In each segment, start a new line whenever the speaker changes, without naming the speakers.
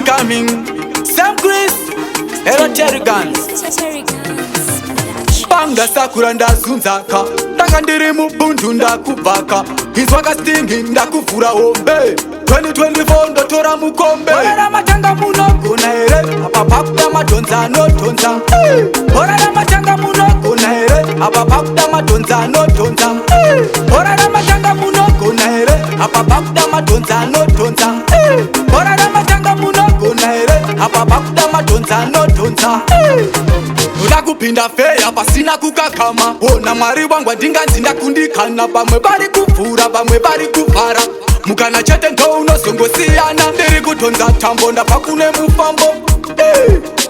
Coming. Samcris Gunz. Banga sakura ndazunzaka Tanga ndiri mubundu ndakubvaka Izwa kastingi ndakuvura hombe 2024 ndotora mukombe Bora ramatanga munogona ere Apa pakuda madonza anotonza Bora ramatanga munogona ere Apa pakuda madonza anotonza Bora ramatanga munogona ere Apa pakuda madonza anotonza Bora ramatanga munogona ere Apa pakuda madonza anotonza Uda kupinda feya pasina kukakama Ona mwari wangu adinganzi ndakundikana Bamwe bari kufura, bamwe bari kufara Mukana chete ndo unosongosiyana Ndiri kutonza tambo ndapakune mufambo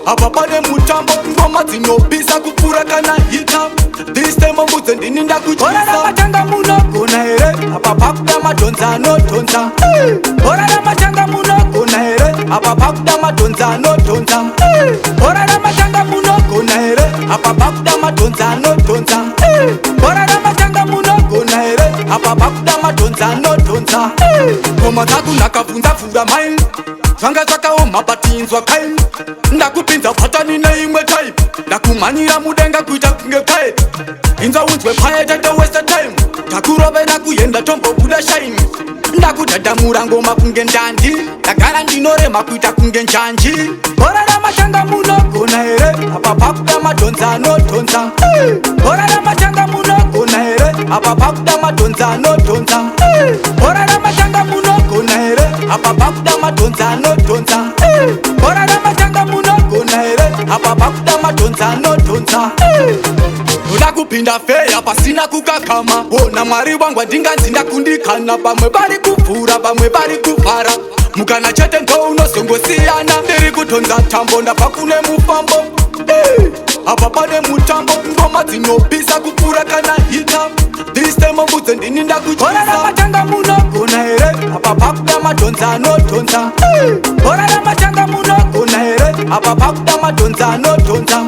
Apa pane mutambo ngoma dzinobisa kupura kana hita This time mbuze ndini ndakuchisa Bora ramatanga munogona ere Apa pakuda madonza anotonza Bora ramatanga munogona ere Apa pakuda madonza anotonza Bora ramatanga munogona ere Apa pakuda madonza anotonza Bora ramatanga munogona ere Apa pakuda madonza anotonza Ngoma dzaku ndakabvunza fura mai Zvanga zvakaoma patinzwa kai Ndakupinza patani neimwe type Ndakumhanyira mudenga kuita kunge kai Inzwa unzwe paya tata waste time Takurovena kuyenda tombo buda shine Ndakudhadhamura ngoma kunge ndandi Ndagara ndinorema kuita kunge njanji Bora ramatanga munogona ere Apa pakuda madonza anotonza Bora ramatanga munogona ere Apa pakuda madonza anotonza Bora ramatanga munogona ere Apa pakuda madonza anotonza Bora ramatanga munogona ere Apa pakuda madonza anotonza Uda kupinda feya pasina kukakama Ona mwari wangu adinganzi ndakundikana Bamwe bari kufura, bamwe bari kufara Mukana chete ndo unosongosiyana Ndiri kutonza tambo ndapakune mufambo Apa pane mutambo ngoma dzinobisa kupura kana hita This time mbuze ndini ndakuchisa Bora ramatanga munogona ere Apa pakuda madonza anotonza Bora ramatanga munogona ere Apa pakuda madonza anotonza